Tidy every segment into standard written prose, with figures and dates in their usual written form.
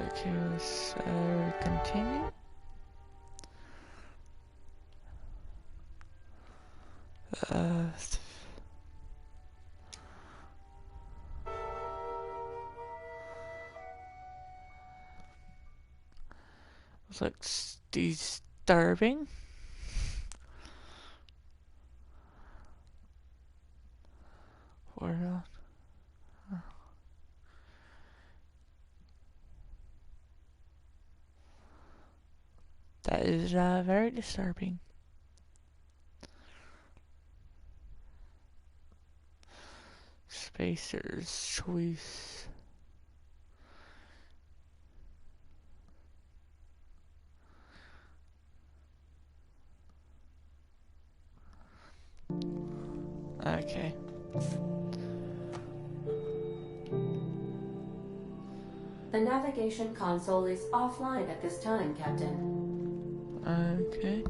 Okay, let's continue. Uh, Looks disturbing. Or that is very disturbing. Spacer's choice. Okay. The navigation console is offline at this time, Captain. Okay.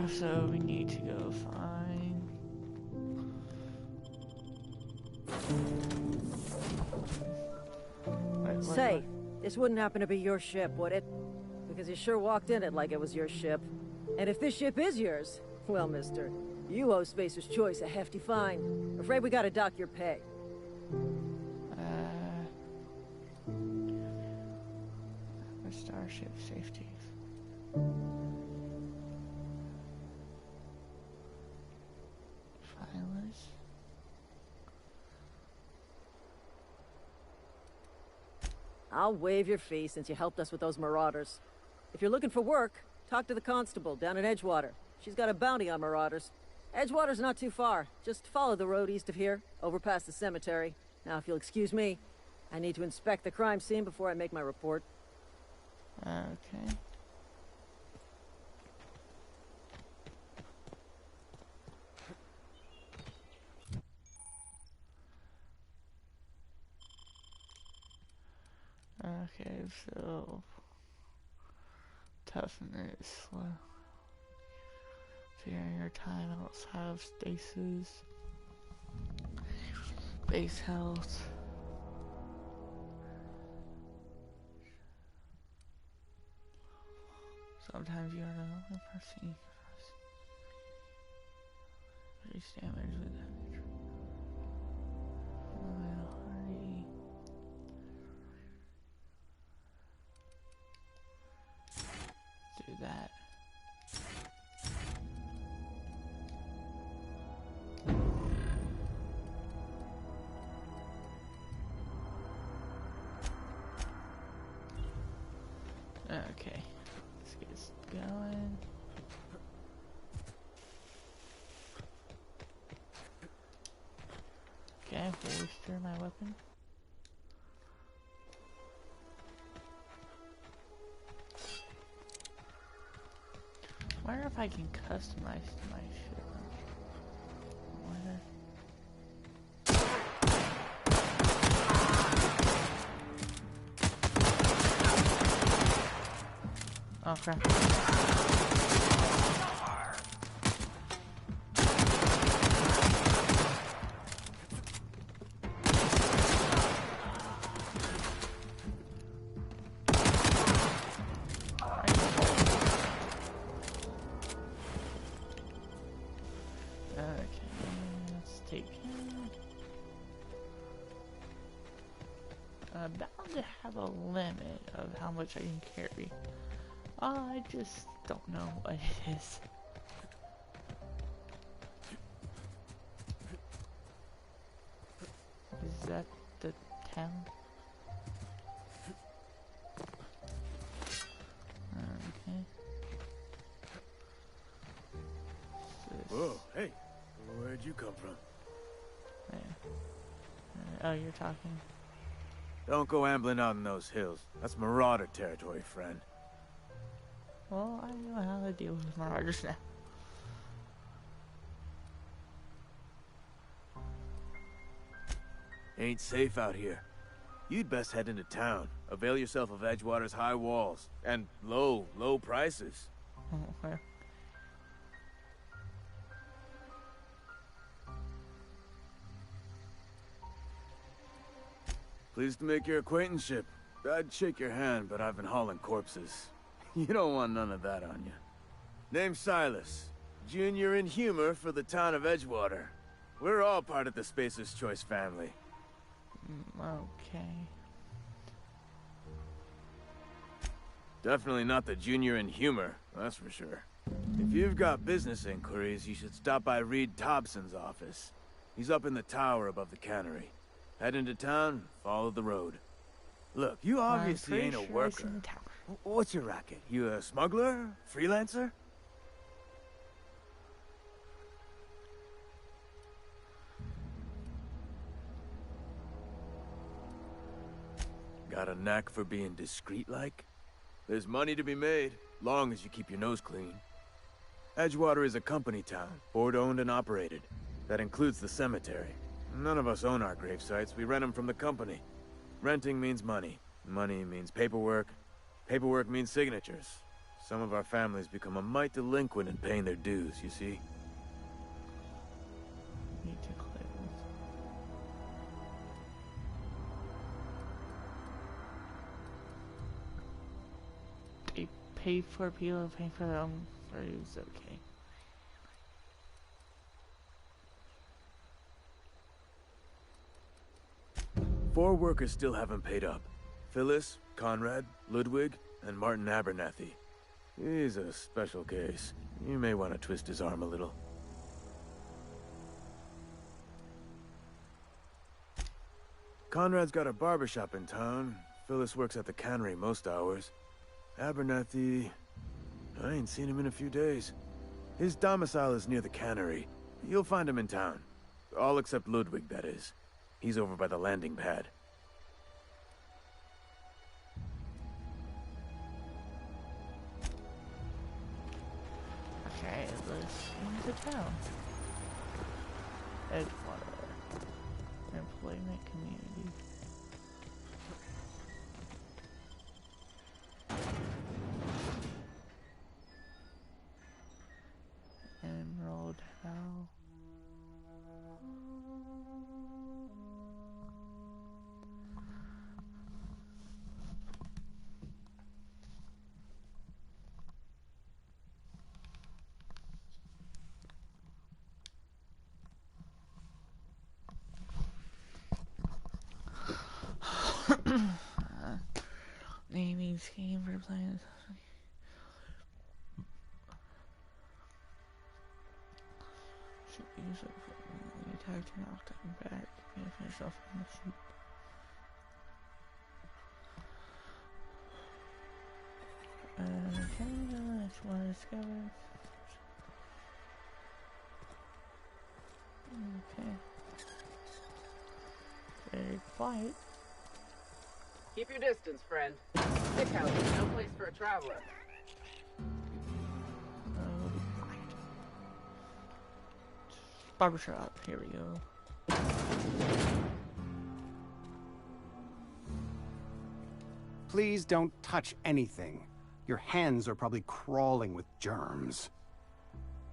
So we need to go find. Say, this wouldn't happen to be your ship, would it? Because you sure walked in it like it was your ship. And if this ship is yours, well, mister, you owe Spacer's Choice a hefty fine. Afraid we gotta dock your pay. Starship safety. Filers. I'll waive your fee since you helped us with those marauders. If you're looking for work, talk to the constable down in Edgewater. She's got a bounty on marauders. Edgewater's not too far. Just follow the road east of here, over past the cemetery. Now, if you'll excuse me, I need to inspect the crime scene before I make my report. Okay. Okay, so toughness, slow. During your time outside of stasis. Base health. Sometimes you are the only person. Reduce damage with damage. Hurry. Do that. Okay, let's get this going. Okay, holster my weapon. I wonder if I can customize my shit. Oh crap. Bound to have a limit of how much I can carry. I just don't know what it is. Is that the town? Okay. Whoa, hey, where'd you come from? Oh, you're talking. Don't go ambling out in those hills. That's marauder territory, friend. Well, I know how to deal with marauders now. Ain't safe out here. You'd best head into town. Avail yourself of Edgewater's high walls. And low prices. Okay. Pleased to make your acquaintanceship. I'd shake your hand, but I've been hauling corpses. You don't want none of that on you. Name's Silas. Junior in humor for the town of Edgewater. We're all part of the Spacer's Choice family. Okay. Definitely not the junior in humor, that's for sure. If you've got business inquiries, you should stop by Reed Thompson's office. He's up in the tower above the cannery. Head into town, follow the road. Look, you obviously ain't a worker. What's your racket? You a smuggler? Freelancer? Got a knack for being discreet-like? There's money to be made, long as you keep your nose clean. Edgewater is a company town, board-owned and operated. That includes the cemetery. None of us own our grave sites, we rent them from the company. Renting means money. Money means paperwork. Paperwork means signatures. Some of our families become a mite delinquent in paying their dues, you see? Need to close. They pay for people to pay for their own dues, okay. Four workers still haven't paid up. Phyllis, Conrad, Ludwig, and Martin Abernathy. He's a special case. You may want to twist his arm a little. Conrad's got a barbershop in town. Phyllis works at the cannery most hours. Abernathy... I ain't seen him in a few days. His domicile is near the cannery. You'll find him in town. All except Ludwig, that is. He's over by the landing pad. Okay, let's into town. Edgewater. Employment community. Emerald Hell. Naming scheme for playing. Should use it for the attack to knock them back. Finish off on the sheep. Okay, that's what I discovered. Okay. Very quiet. Keep your distance, friend. Stick house is no place for a traveler. Barbershop, here we go. Please don't touch anything. Your hands are probably crawling with germs.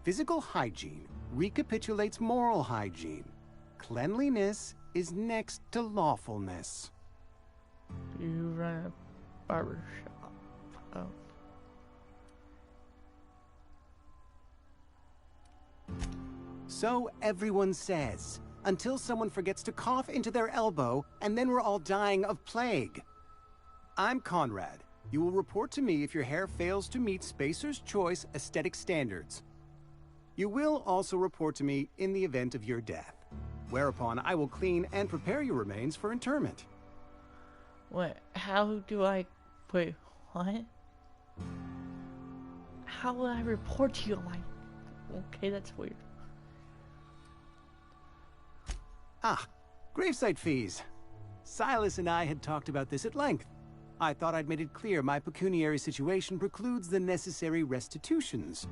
Physical hygiene recapitulates moral hygiene. Cleanliness is next to lawfulness. You run a barbershop. Oh. So everyone says, until someone forgets to cough into their elbow, and then we're all dying of plague. I'm Conrad. You will report to me if your hair fails to meet Spacer's Choice aesthetic standards. You will also report to me in the event of your death, whereupon I will clean and prepare your remains for interment. What? How do I... Wait, what? How will I report to you? Like, okay, that's weird. Ah, gravesite fees. Silas and I had talked about this at length. I thought I'd made it clear my pecuniary situation precludes the necessary restitutions.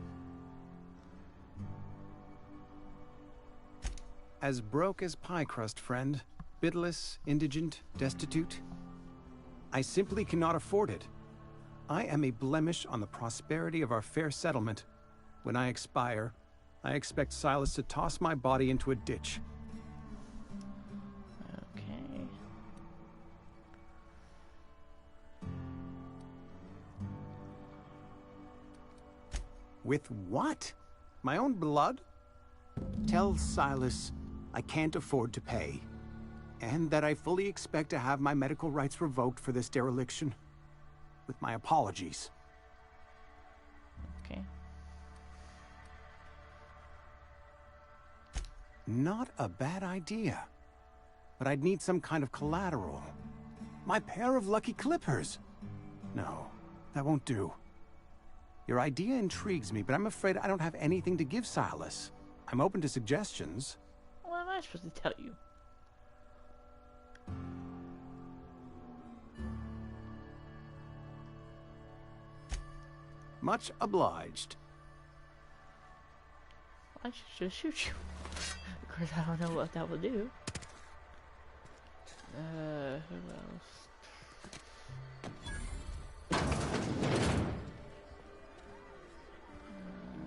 As broke as pie crust, friend. Bidless, indigent, destitute. I simply cannot afford it. I am a blemish on the prosperity of our fair settlement. When I expire, I expect Silas to toss my body into a ditch. Okay. With what? My own blood? Tell Silas I can't afford to pay, and that I fully expect to have my medical rights revoked for this dereliction. With my apologies. Okay. Not a bad idea. But I'd need some kind of collateral. My pair of lucky clippers. No, that won't do. Your idea intrigues me, but I'm afraid I don't have anything to give Silas. I'm open to suggestions. What am I supposed to tell you? Much obliged. I should just shoot you. Of course, I don't know what that will do. Who else?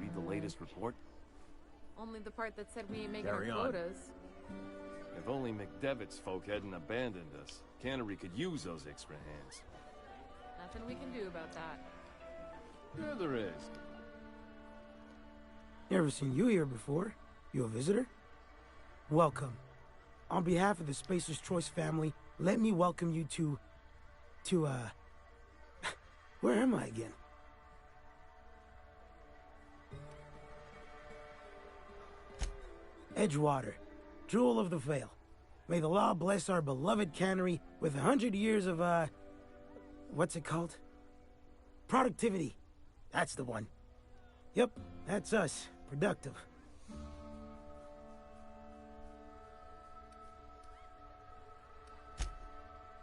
Read the latest report? Only the part that said we ain't making Carry our on. quotas. If only McDevitt's folk hadn't abandoned us. Cannery could use those extra hands. Nothing we can do about that. Sure there is. Never seen you here before. You a visitor? Welcome. On behalf of the Spacer's Choice family, let me welcome you to, where am I again? Edgewater, Jewel of the Vale. May the law bless our beloved cannery with 100 years of, what's it called? Productivity. That's the one. Yep, that's us. Productive.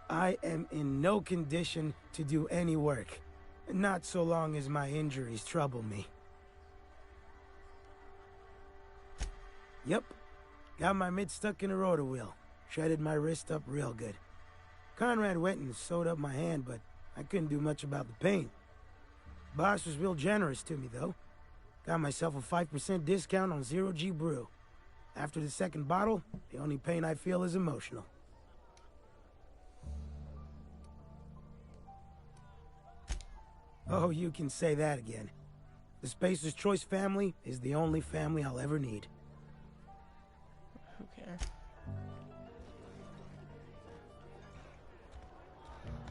I am in no condition to do any work. Not so long as my injuries trouble me. Yep. Got my mid stuck in a rotor wheel. Shredded my wrist up real good. Conrad went and sewed up my hand, but I couldn't do much about the pain. Boss was real generous to me, though. Got myself a 5% discount on Zero G Brew. After the second bottle, the only pain I feel is emotional. Oh, you can say that again. The Spacer's Choice family is the only family I'll ever need. Who cares?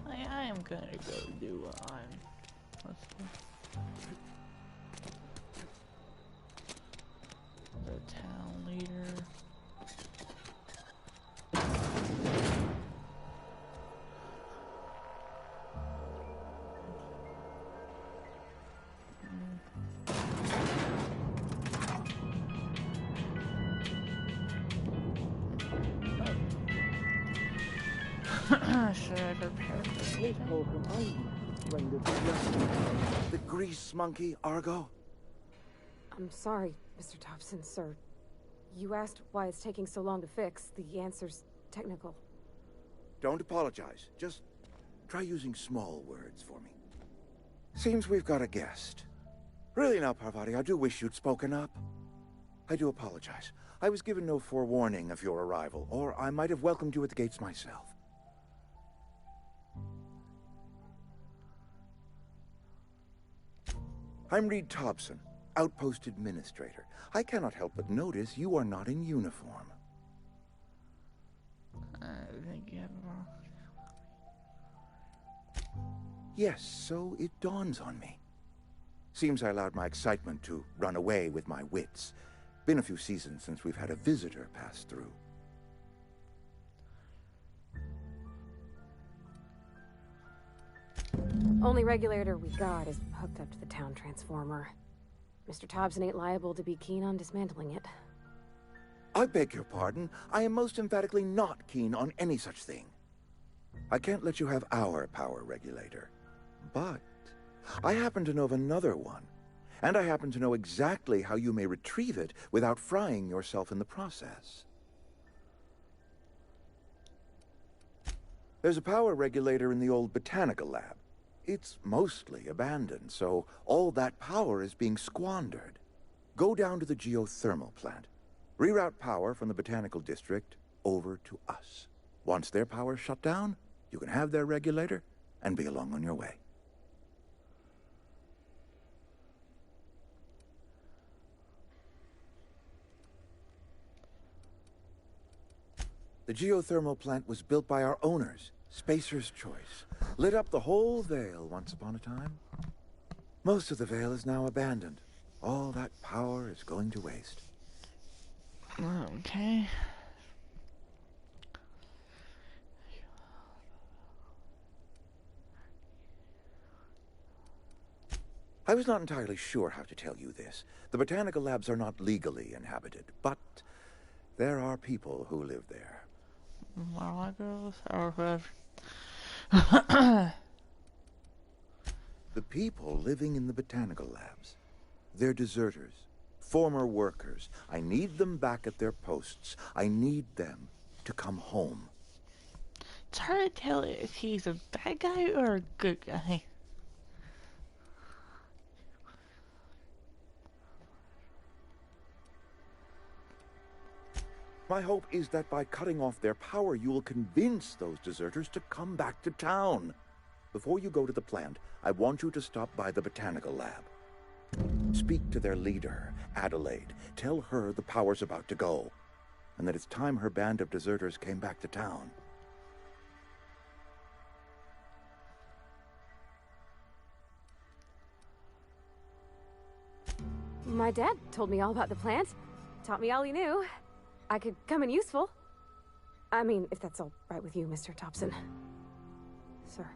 I am gonna go do what let's see. The town leader. Should I prepare for anything? The grease monkey, Argo? I'm sorry, Mr. Thompson, sir. You asked why it's taking so long to fix. The answer's technical. Don't apologize. Just try using small words for me. Seems we've got a guest. Really now, Parvati, I do wish you'd spoken up. I do apologize. I was given no forewarning of your arrival, or I might have welcomed you at the gates myself. I'm Reed Thompson, Outpost Administrator. I cannot help but notice you are not in uniform. I think you have it wrong. Yes, so it dawns on me. Seems I allowed my excitement to run away with my wits. Been a few seasons since we've had a visitor pass through. Only regulator we got is hooked up to the town transformer. Mr. Thompson ain't liable to be keen on dismantling it. I beg your pardon. I am most emphatically not keen on any such thing. I can't let you have our power regulator. But I happen to know of another one. And I happen to know exactly how you may retrieve it without frying yourself in the process. There's a power regulator in the old botanical lab. It's mostly abandoned, so all that power is being squandered. Go down to the geothermal plant. Reroute power from the botanical district over to us. Once their power's shut down, you can have their regulator and be along on your way. The geothermal plant was built by our owners, Spacer's Choice. Lit up the whole Vale once upon a time. Most of the Vale is now abandoned. All that power is going to waste. Okay. I was not entirely sure how to tell you this. The botanical labs are not legally inhabited, but there are people who live there. Well, girls or whatever. The people living in the botanical labs. They're deserters, former workers. I need them back at their posts. I need them to come home. It's hard to tell if he's a bad guy or a good guy. My hope is that by cutting off their power, you will convince those deserters to come back to town. Before you go to the plant, I want you to stop by the botanical lab. Speak to their leader, Adelaide. Tell her the power's about to go, and that it's time her band of deserters came back to town. My dad told me all about the plant. Taught me all he knew. I could come in useful. I mean, if that's all right with you, Mr. Thompson. Sir.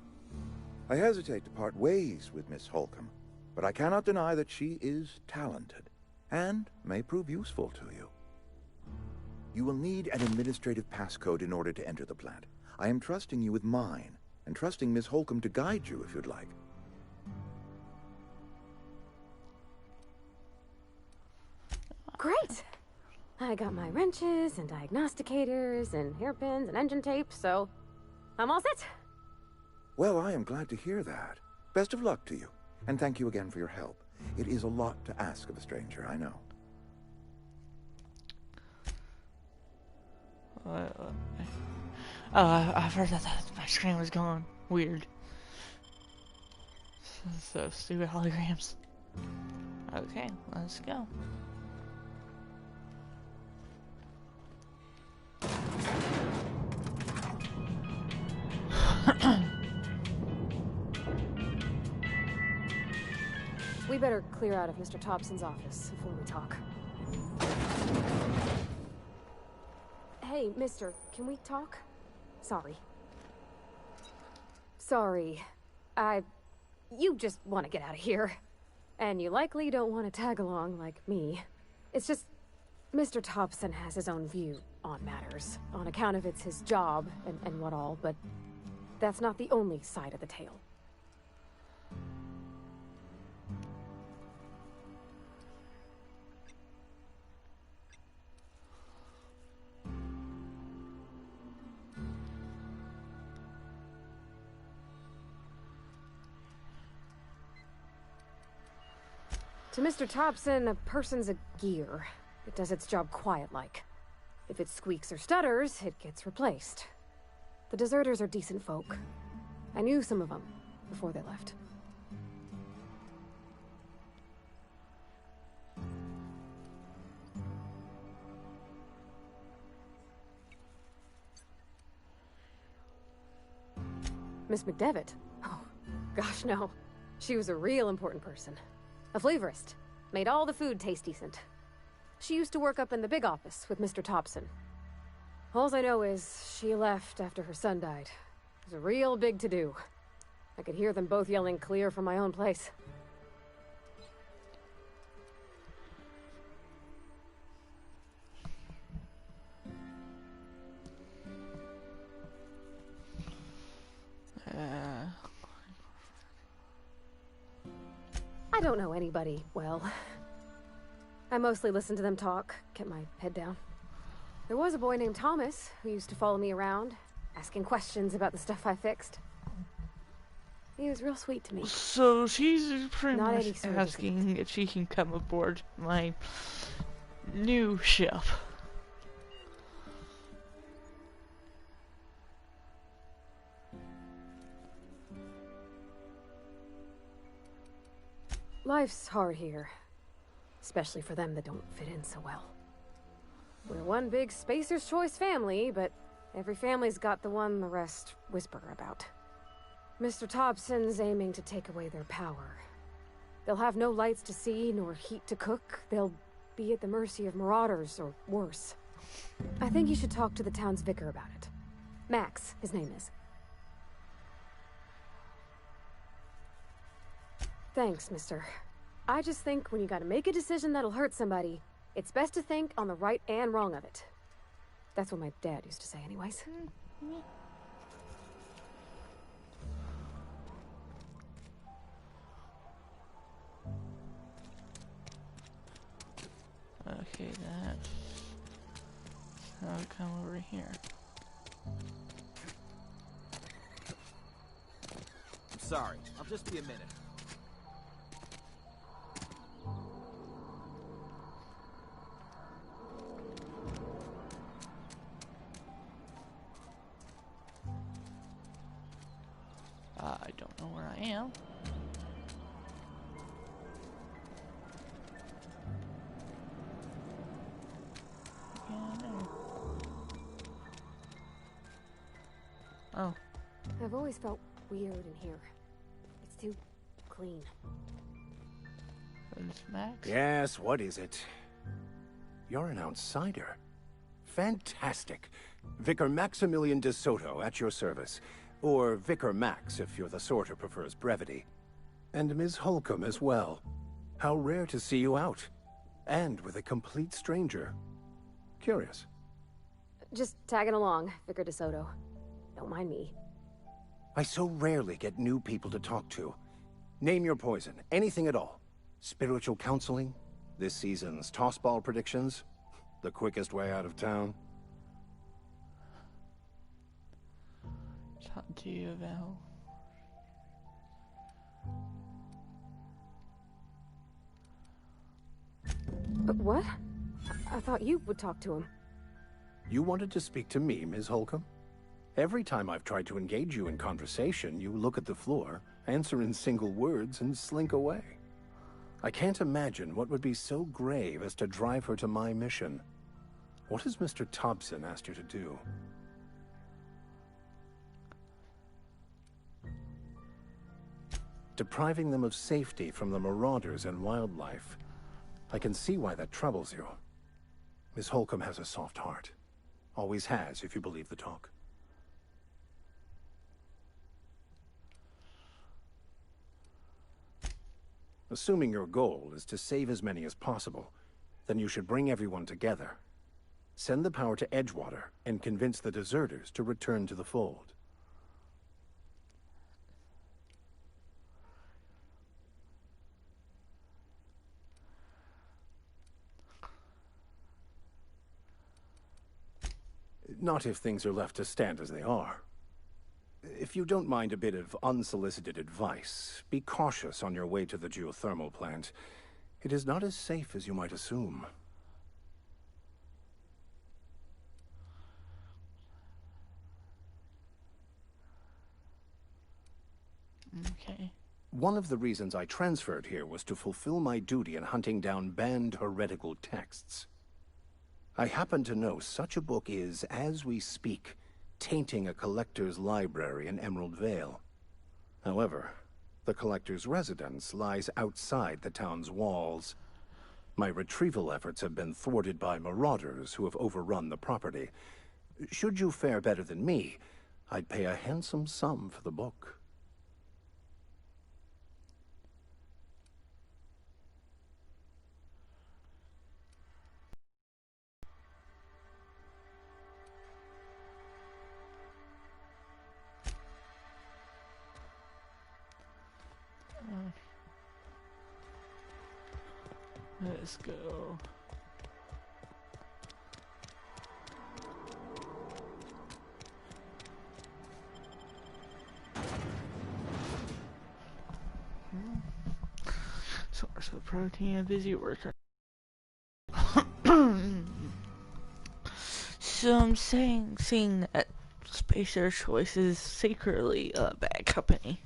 I hesitate to part ways with Miss Holcomb, but I cannot deny that she is talented, and may prove useful to you. You will need an administrative passcode in order to enter the plant. I am trusting you with mine, and trusting Miss Holcomb to guide you if you'd like. Great! I got my wrenches and diagnosticators and hairpins and engine tape, so I'm all set. Well, I am glad to hear that. Best of luck to you, and thank you again for your help. It is a lot to ask of a stranger, I know. I've heard that my screen was going weird. So stupid holograms. Okay, let's go. We better clear out of Mr. Thompson's office before we talk. Hey, mister, can we talk? Sorry. Sorry. You just want to get out of here. And you likely don't want to tag along like me. It's just, Mr. Thompson has his own view on matters, on account of it's his job and what all, but that's not the only side of the tale. To Mr. Thompson, a person's a gear. It does its job quiet-like. If it squeaks or stutters, it gets replaced. The deserters are decent folk. I knew some of them before they left. Miss McDevitt? Oh, gosh, no. She was a real important person. A flavorist. Made all the food taste decent. She used to work up in the big office with Mr. Thompson. Alls I know is she left after her son died. It was a real big to-do. I could hear them both yelling clear from my own place. I don't know anybody well. I mostly listened to them talk, kept my head down. There was a boy named Thomas who used to follow me around, asking questions about the stuff I fixed. He was real sweet to me. So she's pretty Not much any sort of asking if she can come aboard my new ship. Life's hard here. Especially for them that don't fit in so well. We're one big Spacer's Choice family, but Every family's got the one the rest whisper about. Mr. Thompson's aiming to take away their power. They'll have no lights to see, nor heat to cook. They'll be at the mercy of marauders, or worse. I think you should talk to the town's vicar about it. Max, his name is. Thanks, mister. I just think when you gotta make a decision that'll hurt somebody, it's best to think on the right and wrong of it. That's what my dad used to say anyways. Okay, that's... I'll come over here. I'm sorry. I'll just be a minute. I don't know where I am. Oh. I've always felt weird in here. It's too clean. It's Max? Yes, what is it? You're an outsider. Fantastic. Vicar Maximilian de Soto at your service. Or Vicar Max, if you're the sort who prefers brevity. And Ms. Holcomb as well. How rare to see you out. And with a complete stranger. Curious. Just tagging along, Vicar de Soto. Don't mind me. I so rarely get new people to talk to. Name your poison, anything at all. Spiritual counseling? This season's tossball predictions? The quickest way out of town? Talk to you about... What? I thought you would talk to him. You wanted to speak to me, Ms. Holcomb? Every time I've tried to engage you in conversation, you look at the floor, answer in single words, and slink away. I can't imagine what would be so grave as to drive her to my mission. What has Mr. Thompson asked you to do? Depriving them of safety from the marauders and wildlife. I can see why that troubles you. Miss Holcomb has a soft heart. Always has, if you believe the talk. Assuming your goal is to save as many as possible, then you should bring everyone together. Send the power to Edgewater and convince the deserters to return to the fold. Not if things are left to stand as they are. If you don't mind a bit of unsolicited advice, be cautious on your way to the geothermal plant. It is not as safe as you might assume. Okay. One of the reasons I transferred here was to fulfill my duty in hunting down banned heretical texts. I happen to know such a book is, as we speak, tainting a collector's library in Emerald Vale. However, the collector's residence lies outside the town's walls. My retrieval efforts have been thwarted by marauders who have overrun the property. Should you fare better than me, I'd pay a handsome sum for the book. Let's go. Source of protein, a busy worker. So I'm saying that Spacer Choice is secretly a bad company.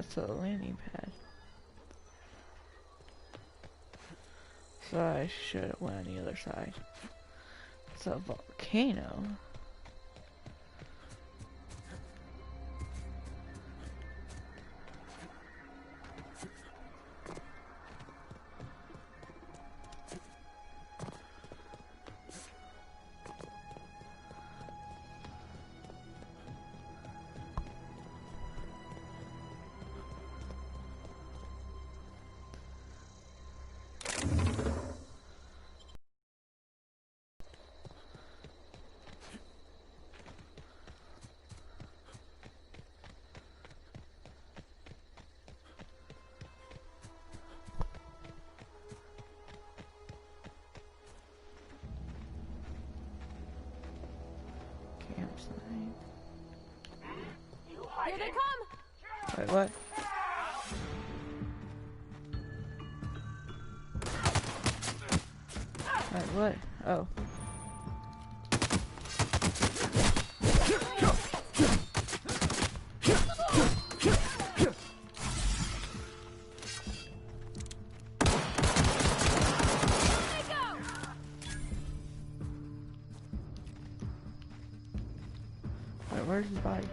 to the landing pad. So I should have went on the other side. It's a volcano. Here they come! Wait, what? Wait, what? Oh. Wait, where's his body?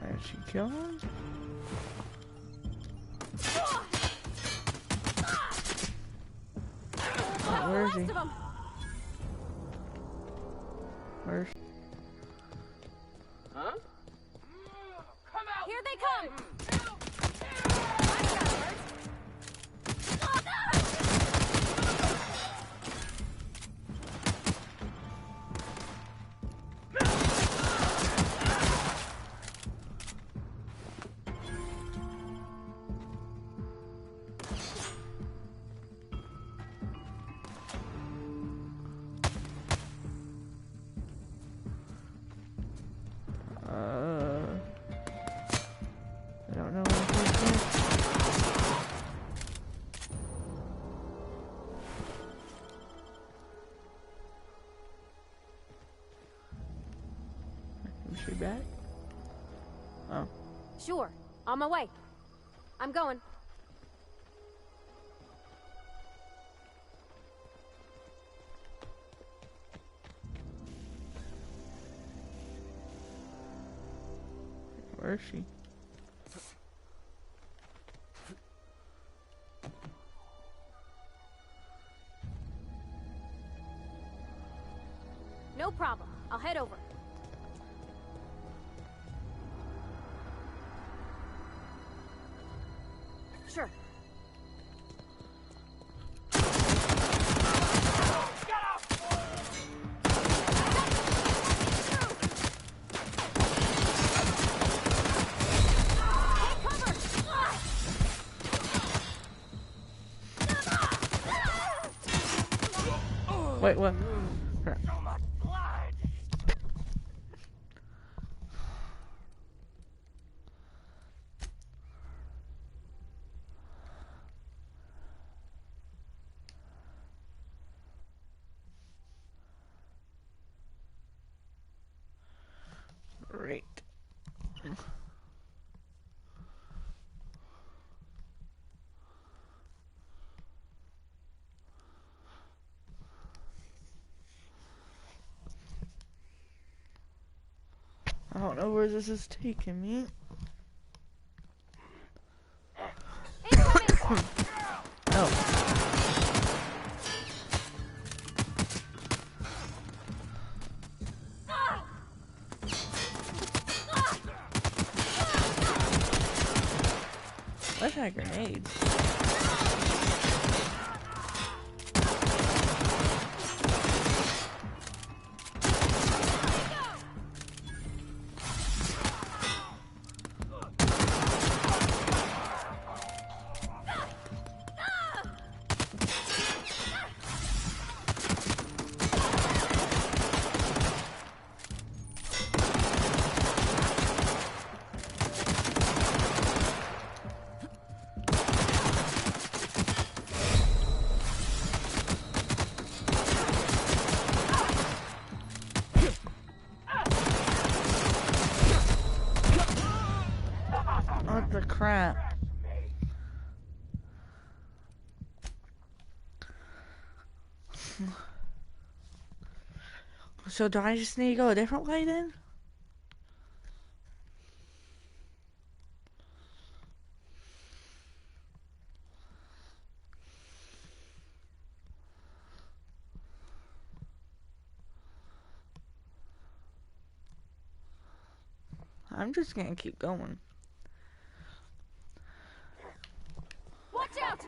Did she kill him? Where is he? Where's... Huh? Here they come! I don't know what this is. Is she back? Oh. Sure. On my way. I'm going. Where is she? No problem. I'll head over. Sure. Wait, what? Great. I don't know where this is taking me. Oh. Let's have grenades. So do I just need to go a different way then? I'm just gonna keep going. Watch out!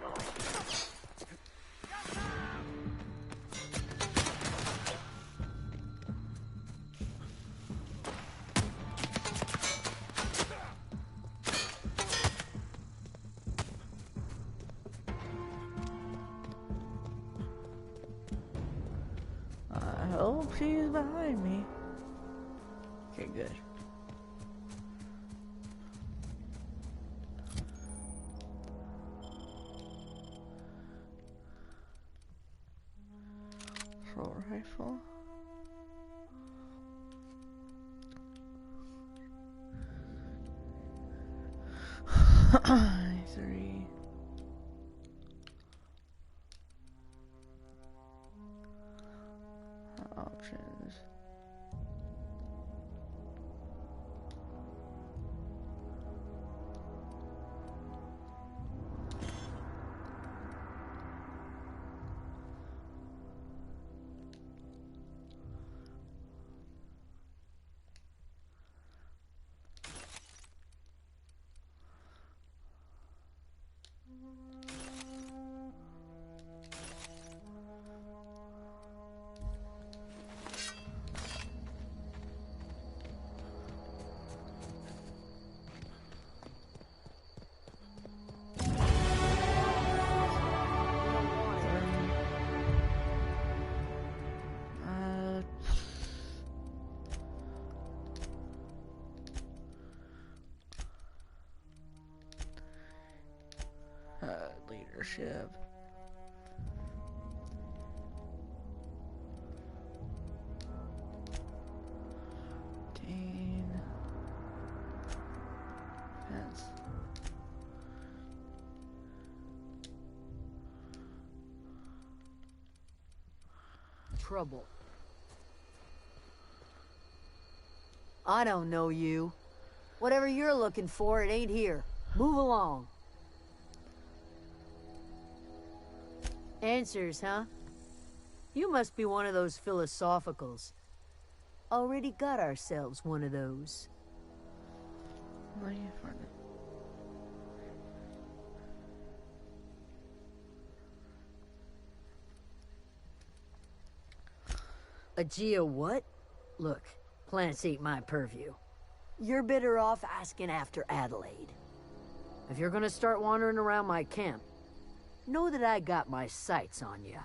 I hope she's behind me. Okay, good. Assault rifle. Three. Options. Leadership. Fence. Trouble. I don't know you. Whatever you're looking for, it ain't here. Move along. Answers, huh? You must be one of those philosophicals. Already got ourselves one of those. A geo what? Look, plants ain't my purview. You're better off asking after Adelaide. If you're gonna start wandering around my camp, know that I got my sights on you.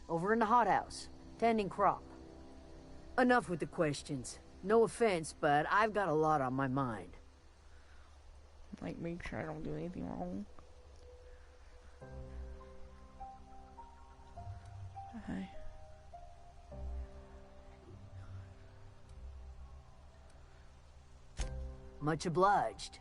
Over in the hothouse, tending crop. Enough with the questions. No offense, but I've got a lot on my mind. Like, make sure I don't do anything wrong. Okay. Much obliged.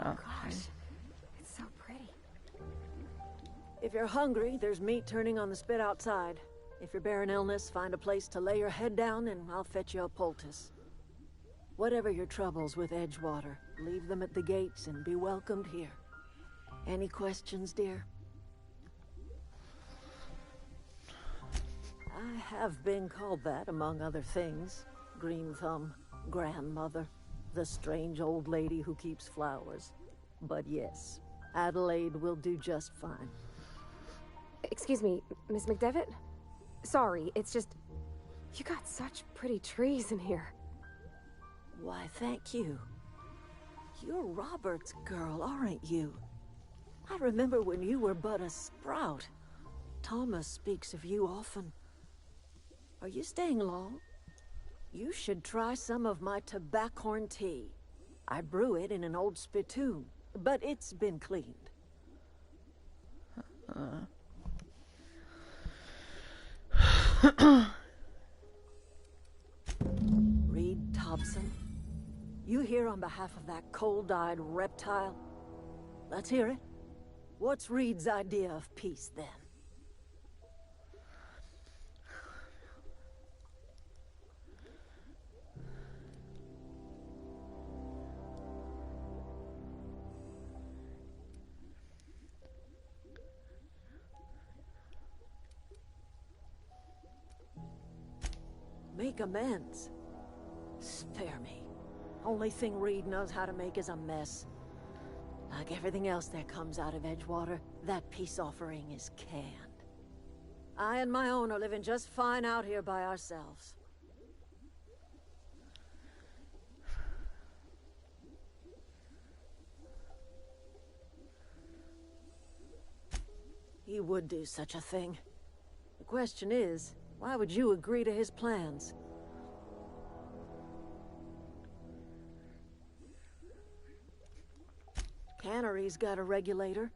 Oh gosh, it's so pretty. If you're hungry, there's meat turning on the spit outside. If you're bearing illness, find a place to lay your head down and I'll fetch you a poultice. Whatever your troubles with Edgewater, leave them at the gates and be welcomed here. Any questions, dear? I have been called that, among other things. Green Thumb, grandmother, the strange old lady who keeps flowers. But yes, Adelaide will do just fine. Excuse me, Miss McDevitt? Sorry, it's just... You got such pretty trees in here. Why, thank you. You're Robert's girl, aren't you? I remember when you were but a sprout. Thomas speaks of you often. Are you staying long? You should try some of my tobaccorn tea. I brew it in an old spittoon, but it's been cleaned. Reed Thompson? You here on behalf of that cold-eyed reptile? Let's hear it. What's Reed's idea of peace, then? Make amends. Spare me. Only thing Reed knows how to make is a mess. Like everything else that comes out of Edgewater, that peace offering is canned. I and my own are living just fine out here by ourselves. He would do such a thing. The question is, why would you agree to his plans? Cannery's got a regulator.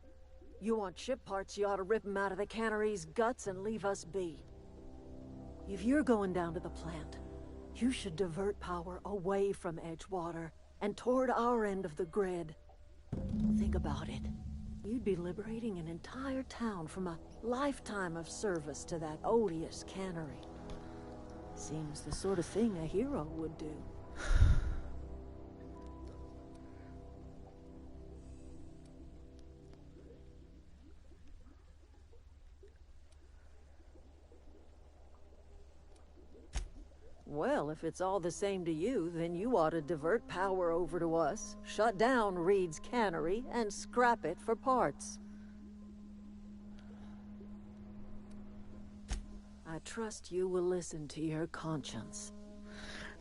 You want ship parts, you ought to rip him out of the cannery's guts and leave us be. If you're going down to the plant, you should divert power away from Edgewater and toward our end of the grid. Think about it. You'd be liberating an entire town from a lifetime of service to that odious cannery. Seems the sort of thing a hero would do. Well, if it's all the same to you, then you ought to divert power over to us, shut down Reed's cannery, and scrap it for parts. I trust you will listen to your conscience.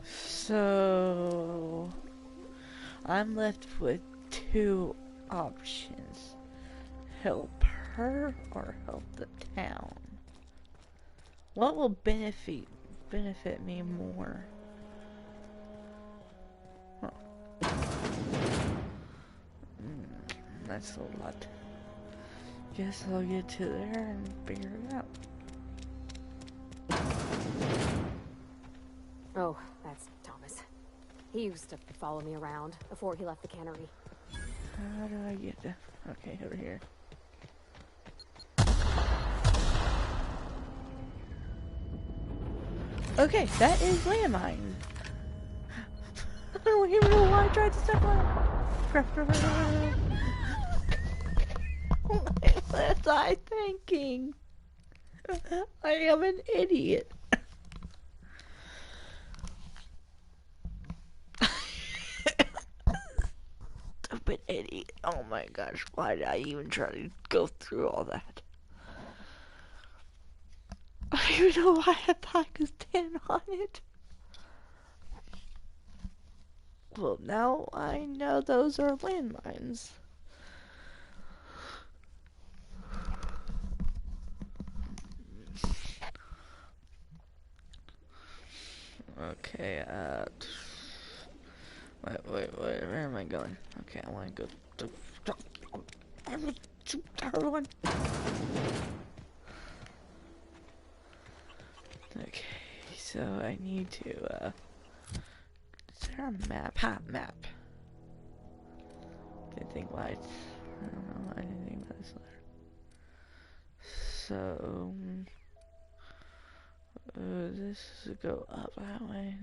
So... I'm left with two options. Help her or help the town. What will benefit me more? Huh. That's a lot. Guess I'll get to there and figure it out. Oh, that's Thomas. He used to follow me around before he left the cannery. How do I get to... Okay, over here. Okay, that is landmine. I don't even know why I tried to step on it. What was I thinking? I am an idiot. Stupid idiot. Oh my gosh, why did I even try to go through all that? I don't even know why I thought I could stand on it. Well, now I know those are landmines. Okay, wait, where am I going? Okay, I want to go to... I will shoot everyone! Okay, so I need to, is there a map? Map. Didn't think lights. I don't know, I didn't think about this later. So, this is go up that way.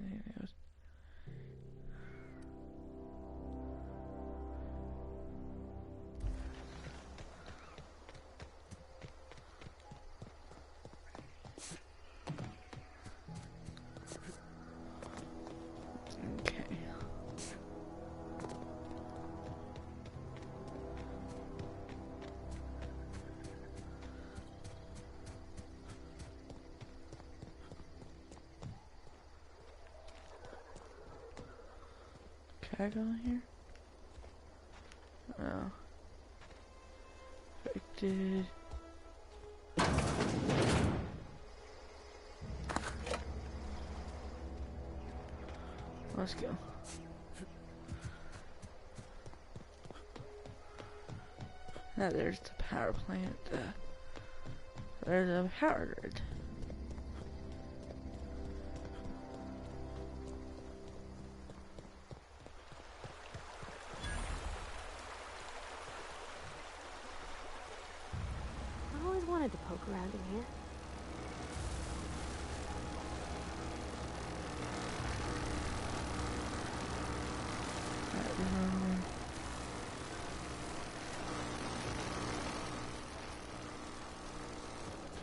Can I go in here? No. Affected. Let's go. Now there's the power plant. There's a power grid. I always wanted to poke around in here.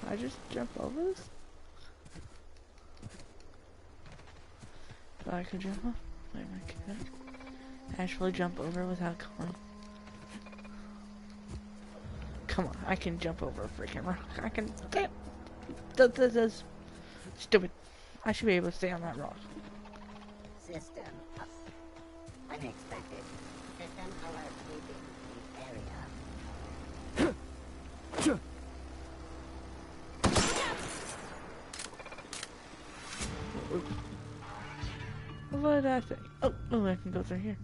Can I just jump over this? So I could jump up? Wait, I can't actually jump over without going. Come on, I can jump over a freaking rock. I can. Damn! This is stupid. I should be able to stay on that rock. System up. Unexpected. System alert leaving the area. What did I think? Oh, I can go through here.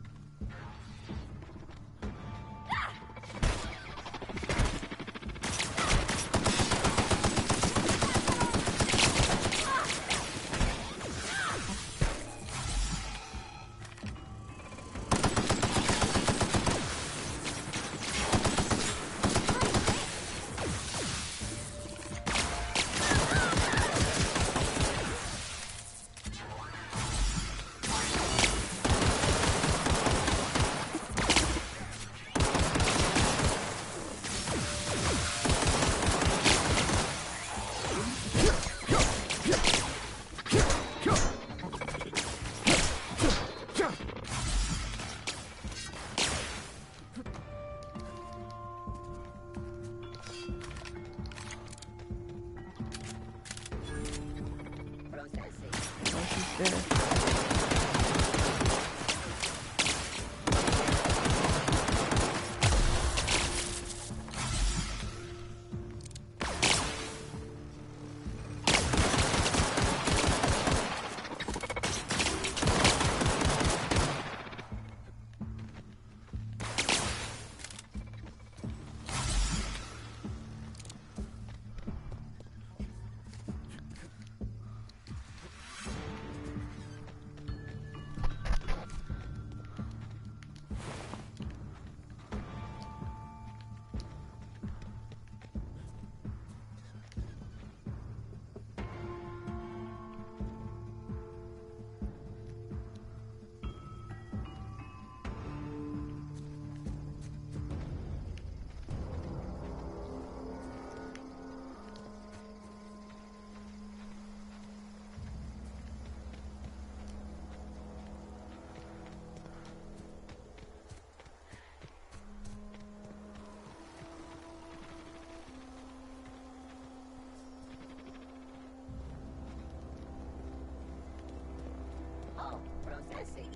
Processing.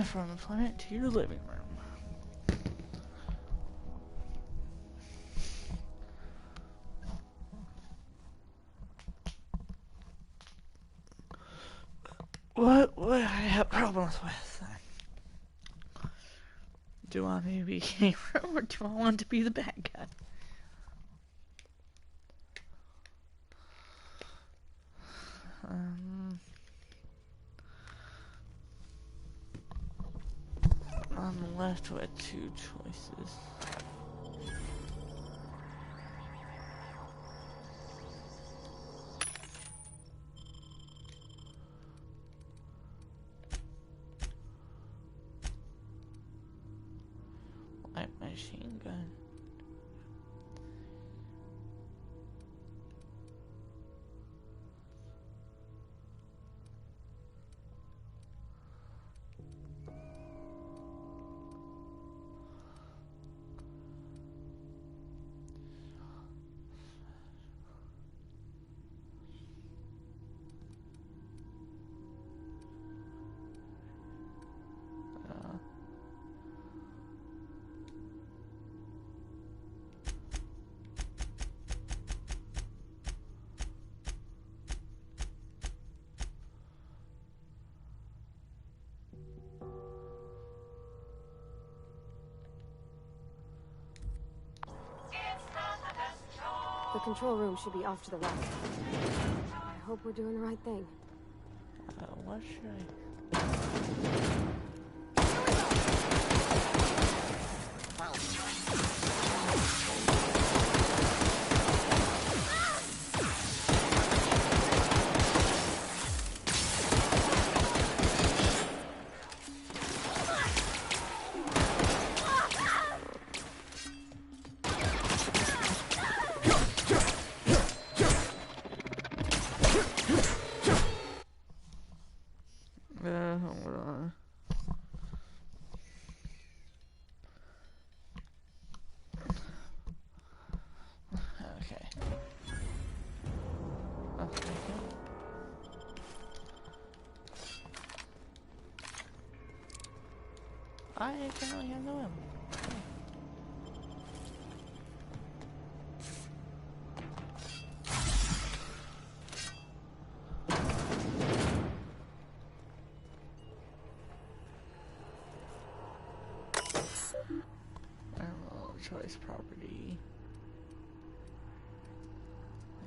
From the planet to your living room. What would I have problems with? Do I want me to be a hero or do I want to be the bad guy? I'm left with two choices. Light machine gun. The control room should be off to the right. I hope we're doing the right thing. What should I... Hold on. Okay. Okay. I currently have no ammo. Choice property.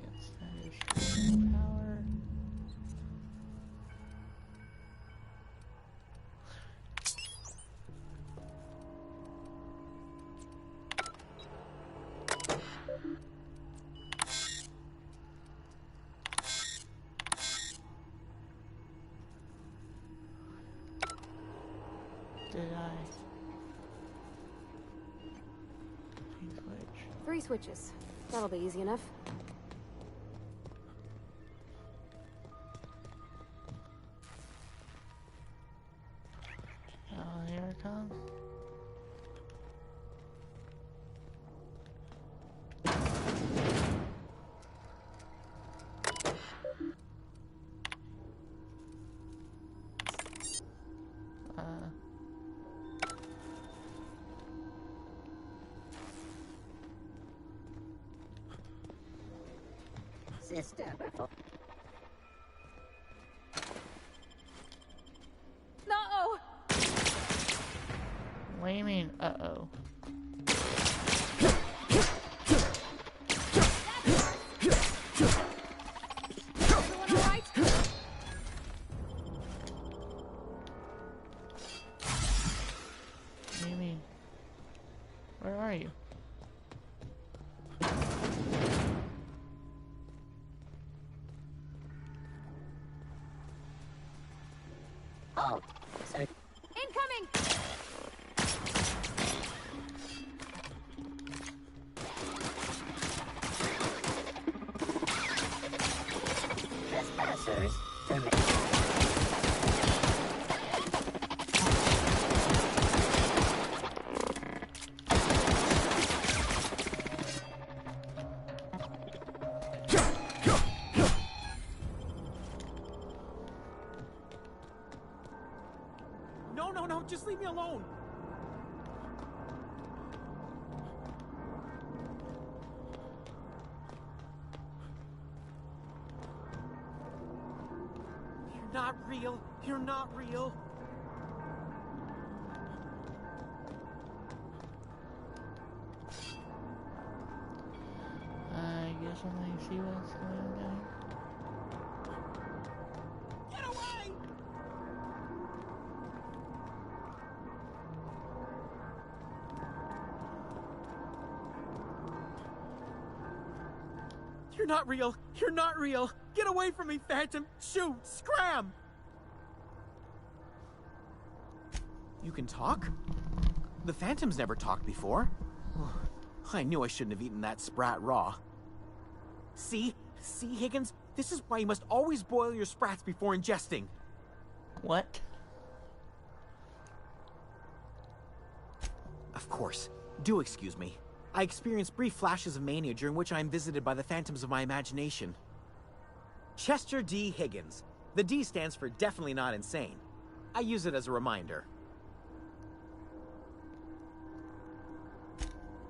That's power. Did I? 3 switches. That'll be easy enough. Oh, here it comes. System. No! What do you mean, uh-oh? Everyone all right? What do you mean? Where are you? Oh, so Incoming! trespassers terminated. No, just leave me alone. You're not real. You're not real. I guess I'm gonna see what's going on. Get away! You're not real. You're not real. Get away from me, Phantom. Shoot! Scram! You can talk? The Phantom's never talked before. I knew I shouldn't have eaten that sprat raw. See, Higgins? This is why you must always boil your sprats before ingesting. What? Of course. Do excuse me. I experience brief flashes of mania during which I am visited by the phantoms of my imagination. Chester D. Higgins. The D stands for definitely not insane. I use it as a reminder.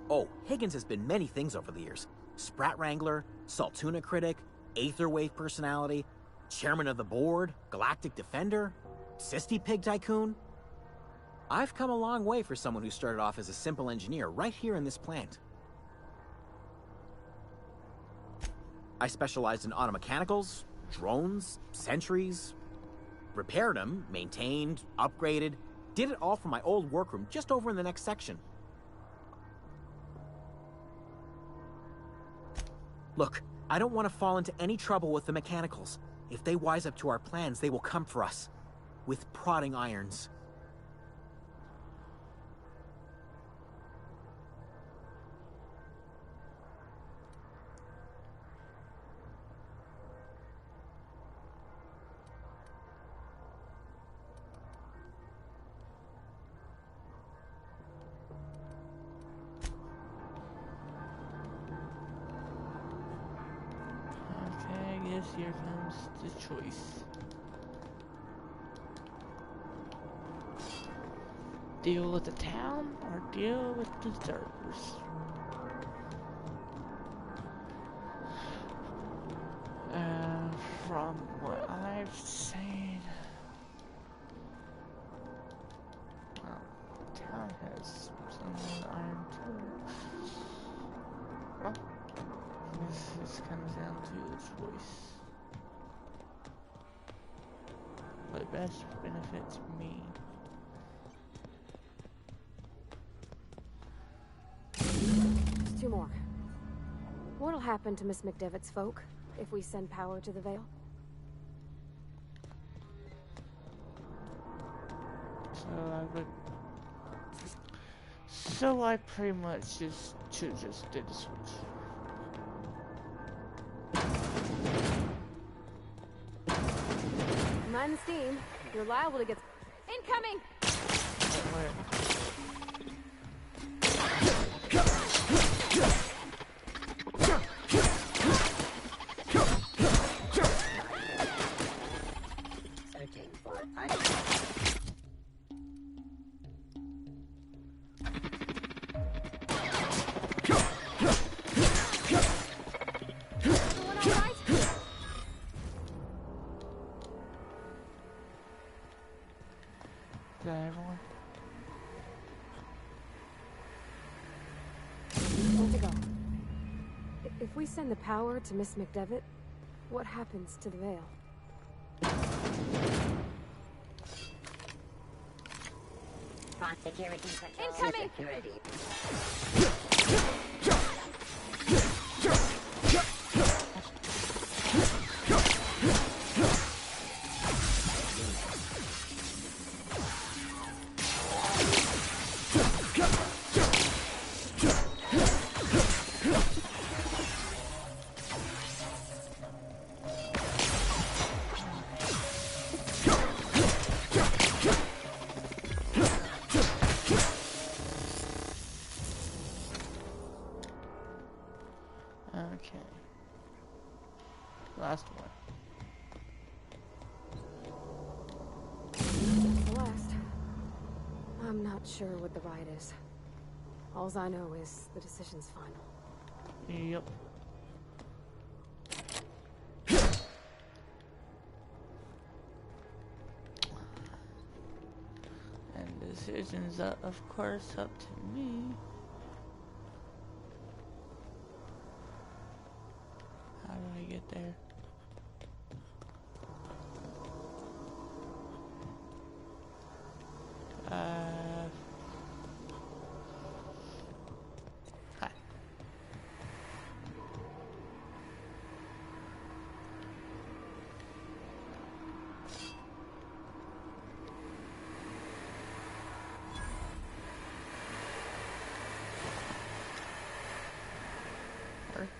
Oh, Higgins has been many things over the years. Sprat Wrangler, Saltuna Critic, Aetherwave Personality, Chairman of the Board, Galactic Defender, Sisty Pig Tycoon. I've come a long way for someone who started off as a simple engineer right here in this plant. I specialized in automechanicals, drones, sentries, repaired them, maintained, upgraded, did it all from my old workroom just over in the next section. Look, I don't want to fall into any trouble with the mechanicals. If they wise up to our plans, they will come for us. With prodding irons. course, here comes the choice. Deal with the town or deal with the deserters. From what I've seen, well, the town has some iron too. Well, this comes down to the choice. What best benefits me? Just two more. What'll happen to Miss McDevitt's folk if we send power to the Vale? So I pretty much just did the switch. Mind the steam. You're liable to get incoming. Searching for Everyone? Where to go? If we send the power to Miss McDevitt, what happens to the Vale? Front security patrol. Incoming! Security. Okay. Last one. The last. I'm not sure what the right is. Alls I know is the decision's final. Yep. And decisions are, of course, up to me. How do I get there? Hi. Perfect.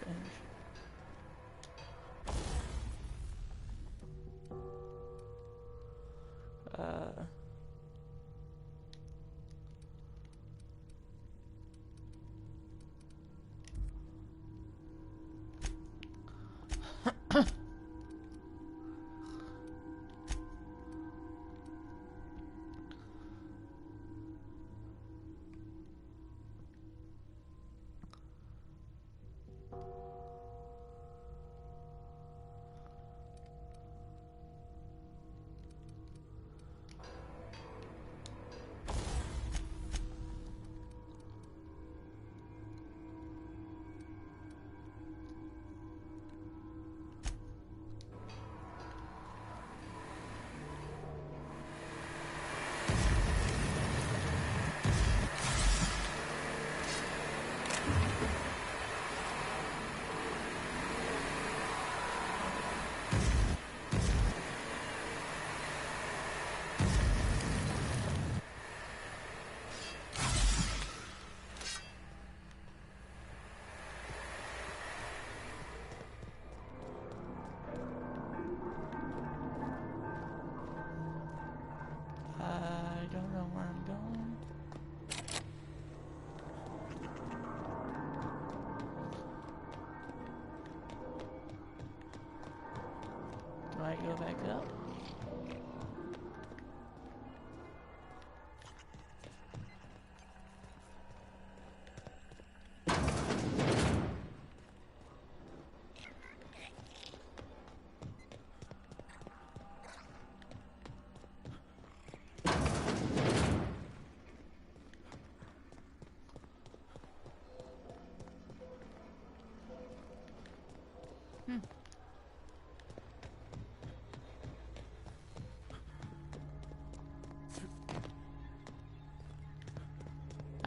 go back up.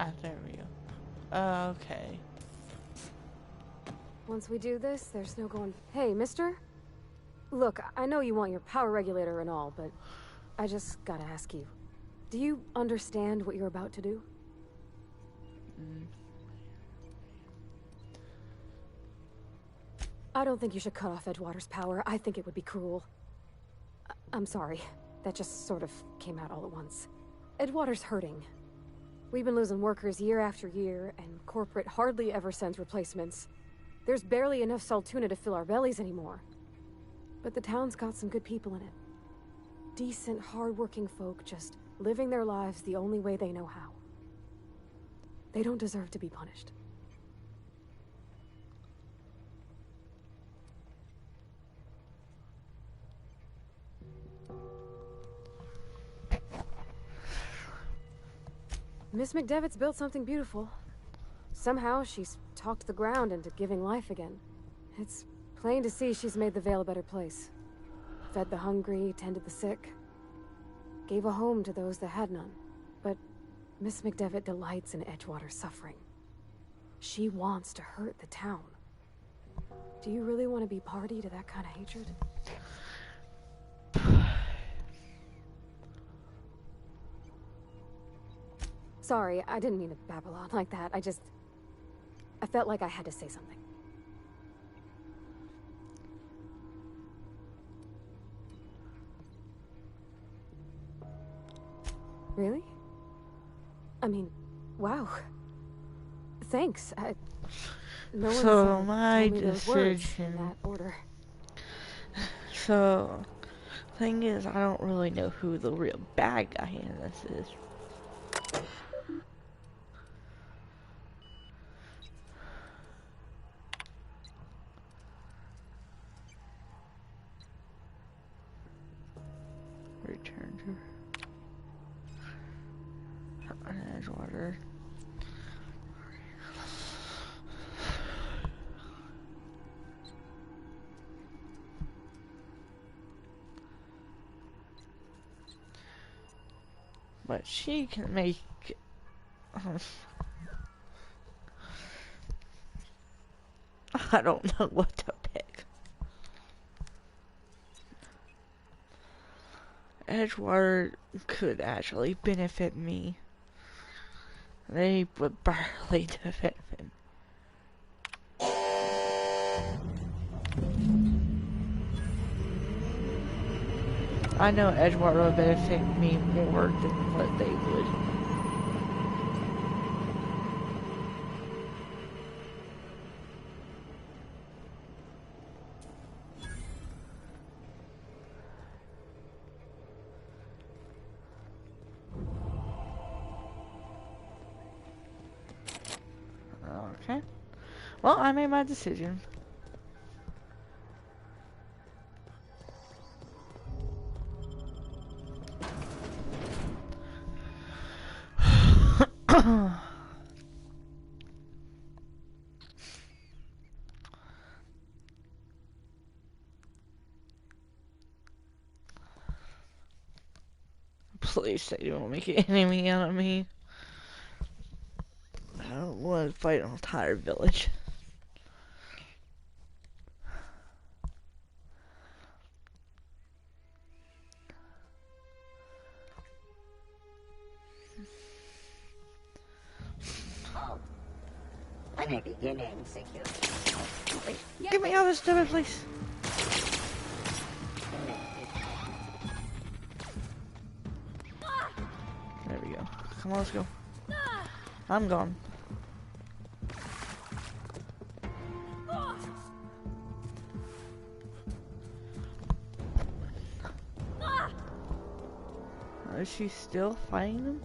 Ah, there we go. Okay. Once we do this, there's no going... Hey, mister? Look, I know you want your power regulator and all, but I just gotta ask you. Do you understand what you're about to do? I don't think you should cut off Edgewater's power. I think it would be cruel. I'm sorry. That just sort of came out all at once. Edgewater's hurting. We've been losing workers year after year, and corporate hardly ever sends replacements. There's barely enough Saltuna to fill our bellies anymore. But the town's got some good people in it. Decent, hard-working folk just living their lives the only way they know how. They don't deserve to be punished. Miss McDevitt's built something beautiful. Somehow, she's talked the ground into giving life again. It's plain to see she's made the Vale a better place. Fed the hungry, tended the sick. Gave a home to those that had none. But Miss McDevitt delights in Edgewater's suffering. She wants to hurt the town. Do you really want to be party to that kind of hatred? Sorry, I didn't mean to babble on like that. I felt like I had to say something. Really? I mean, wow. Thanks. No one's So my told me those words in decision. that order. So, thing is, I don't really know who the real bad guy in this is. Return to Edgewater. But she can make I don't know what to pick. Edgewater could actually benefit me. They would barely benefit him. I know Edgewater would benefit me more than what they would. Okay. Well, I made my decision. Please say you won't make an enemy out of me. I don't want to fight an entire village. Oh. I may be getting secure. Get me out of this stupid place. There we go. Come on, let's go. I'm gone. Is she still fighting them?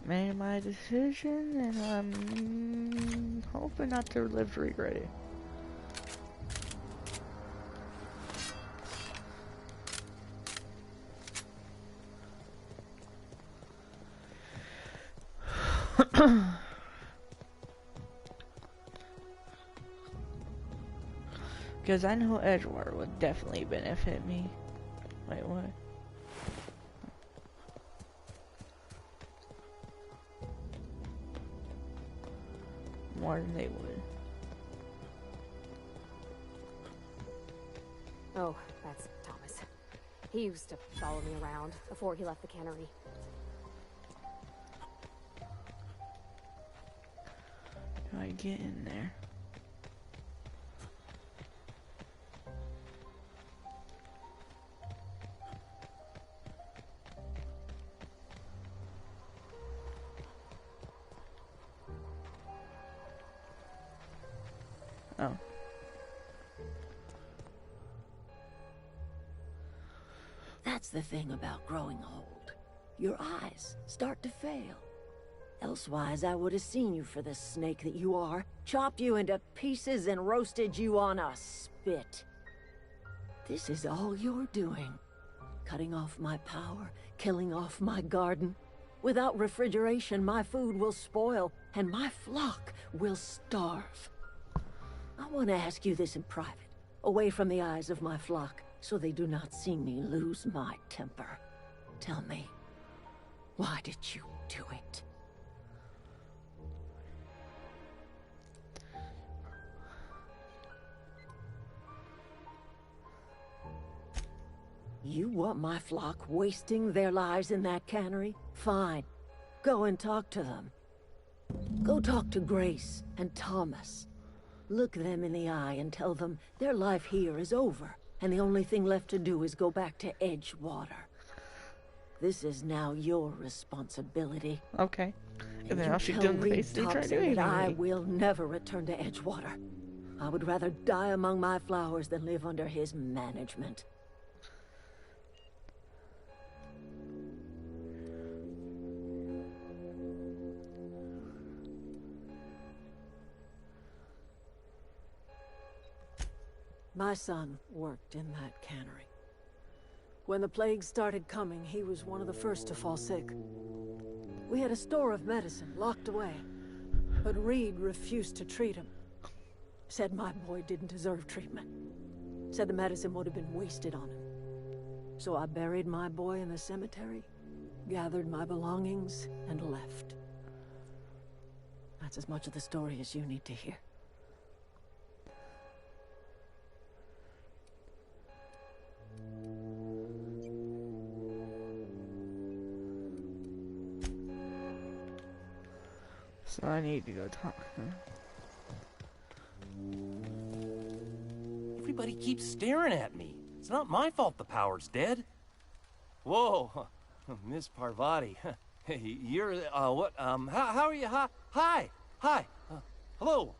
Made my decision, and I'm hoping not to live to regret it. Because I know Edgewater would definitely benefit me. Wait, what? More than they would. Oh, that's Thomas. He used to follow me around before he left the cannery. Do I get in there? Oh. That's the thing about growing old. Your eyes start to fail. Elsewise, I would have seen you for the snake that you are, chopped you into pieces and roasted you on a spit. This is all you're doing. Cutting off my power, killing off my garden. Without refrigeration, my food will spoil, and my flock will starve. I want to ask you this in private, away from the eyes of my flock, so they do not see me lose my temper. Tell me, why did you do it? You want my flock wasting their lives in that cannery? Fine. Go and talk to them. Go talk to Grace and Thomas. Look them in the eye and tell them their life here is over, and the only thing left to do is go back to Edgewater. This is now your responsibility. Okay. And then I'll shoot tell them in the Reed face and try to do Thompson that I anything. will never return to Edgewater. I would rather die among my flowers than live under his management. My son worked in that cannery. When the plague started coming, he was one of the first to fall sick. We had a store of medicine locked away, but Reed refused to treat him. Said my boy didn't deserve treatment. Said the medicine would have been wasted on him. So I buried my boy in the cemetery, gathered my belongings, and left. That's as much of the story as you need to hear. So I need to go talk. Everybody keeps staring at me. It's not my fault the power's dead. Whoa, Miss Parvati. Hey, you're, what, how are you? Hi, hello.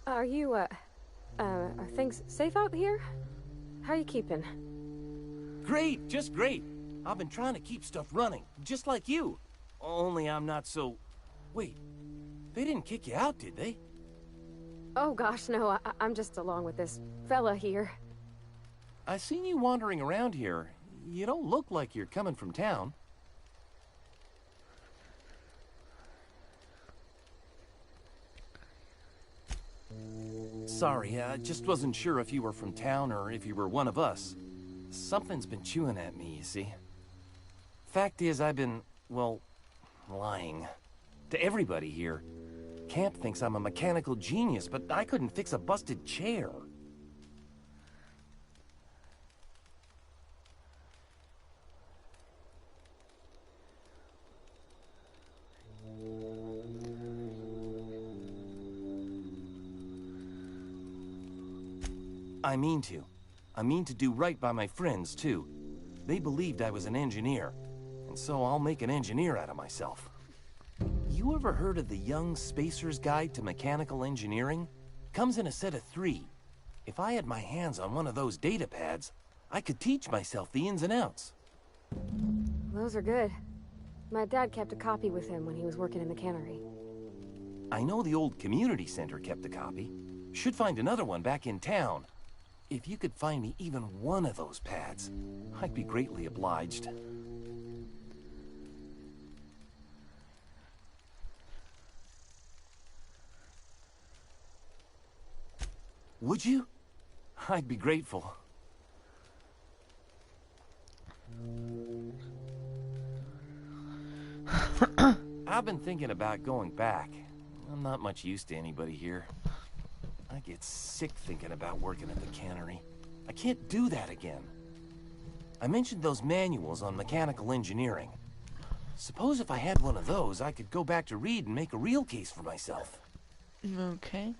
Are you, are things safe out here? How are you keeping? Great, just great. I've been trying to keep stuff running, just like you. Only I'm not so... Wait, they didn't kick you out, did they? Oh gosh, no, I'm just along with this fella here. I seen you wandering around here. You don't look like you're coming from town. Sorry, I just wasn't sure if you were from town or if you were one of us. Something's been chewing at me, you see. Fact is, I've been, well, lying. To everybody here. Camp thinks I'm a mechanical genius, but I couldn't fix a busted chair. I mean to. I mean to do right by my friends, too. They believed I was an engineer, and so I'll make an engineer out of myself. You ever heard of the Young Spacer's Guide to Mechanical Engineering? Comes in a set of 3. If I had my hands on one of those data pads, I could teach myself the ins and outs. Those are good. My dad kept a copy with him when he was working in the cannery. I know the old community center kept a copy. Should find another one back in town. If you could find me even one of those pads, I'd be greatly obliged. Would you? I'd be grateful. I've been thinking about going back. I'm not much use to anybody here. I get sick thinking about working at the cannery. I can't do that again. I mentioned those manuals on mechanical engineering. Suppose if I had one of those, I could go back to Reed and make a real case for myself. Okay.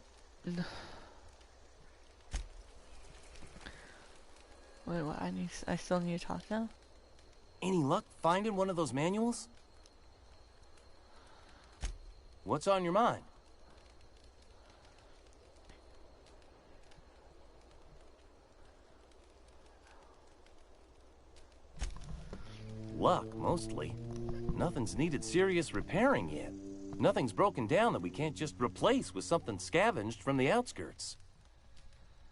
Wait, what? I still need to talk now? Any luck finding one of those manuals? What's on your mind? Luck, mostly. Nothing's needed serious repairing yet. Nothing's broken down that we can't just replace with something scavenged from the outskirts.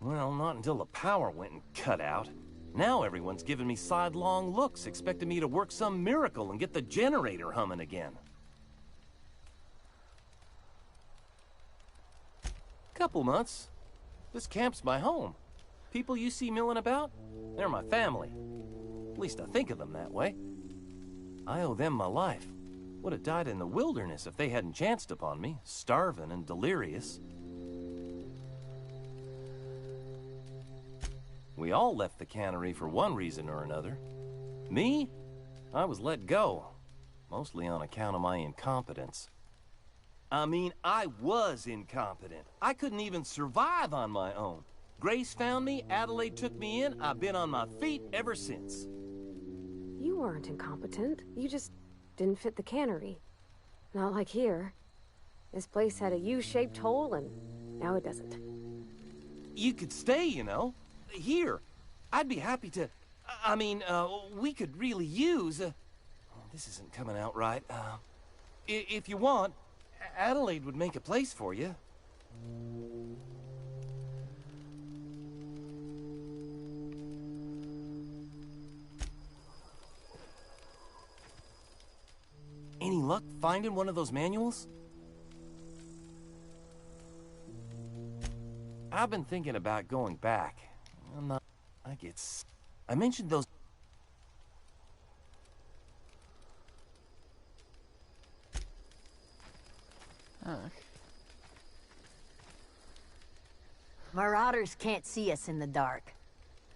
Well, not until the power went and cut out. Now everyone's giving me sidelong looks, expecting me to work some miracle and get the generator humming again. Couple months. This camp's my home. People you see milling about, they're my family. At least I think of them that way. I owe them my life. Would have died in the wilderness if they hadn't chanced upon me, starving and delirious. We all left the cannery for one reason or another. Me? I was let go, mostly on account of my incompetence. I mean, I was incompetent. I couldn't even survive on my own. Grace found me, Adelaide took me in, I've been on my feet ever since. You weren't incompetent. You just didn't fit the cannery. Not like here. This place had a U-shaped hole, and now it doesn't. You could stay, you know. Here. I'd be happy to... I mean, we could really use... oh, this isn't coming out right. If you want, Adelaide would make a place for you. Any luck finding one of those manuals? I've been thinking about going back. I mentioned those... Marauders can't see us in the dark.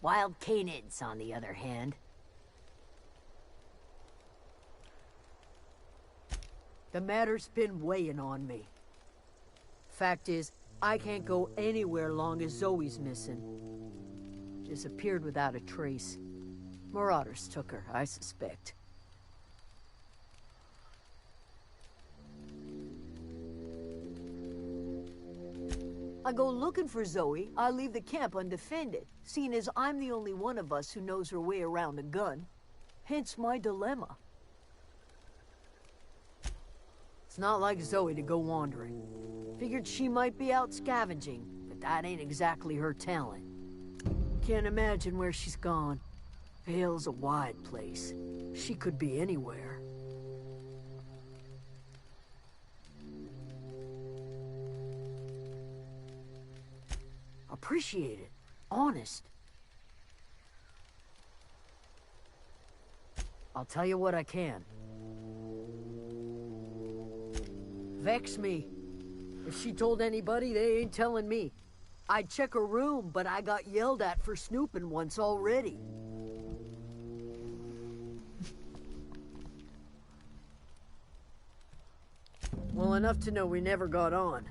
Wild canids, on the other hand. The matter's been weighing on me. Fact is, I can't go anywhere long as Zoe's missing. Disappeared without a trace. Marauders took her, I suspect. I go looking for Zoe, I leave the camp undefended, seeing as I'm the only one of us who knows her way around a gun. Hence my dilemma. It's not like Zoe to go wandering. Figured she might be out scavenging, but that ain't exactly her talent. Can't imagine where she's gone. Vale's a wide place. She could be anywhere. Appreciate it. Honest. I'll tell you what I can. Vex me. If she told anybody, they ain't telling me. I'd check her room, but I got yelled at for snooping once already. Well, enough to know we never got on.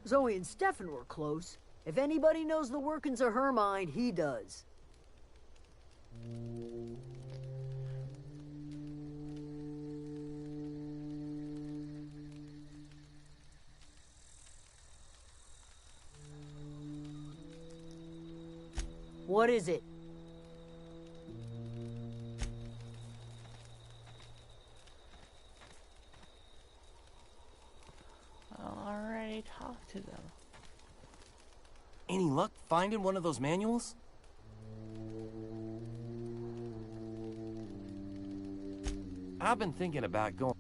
Zoe and Stefan were close. If anybody knows the workings of her mind, he does. What is it? Alright, talk to them. Any luck finding one of those manuals? I've been thinking about going...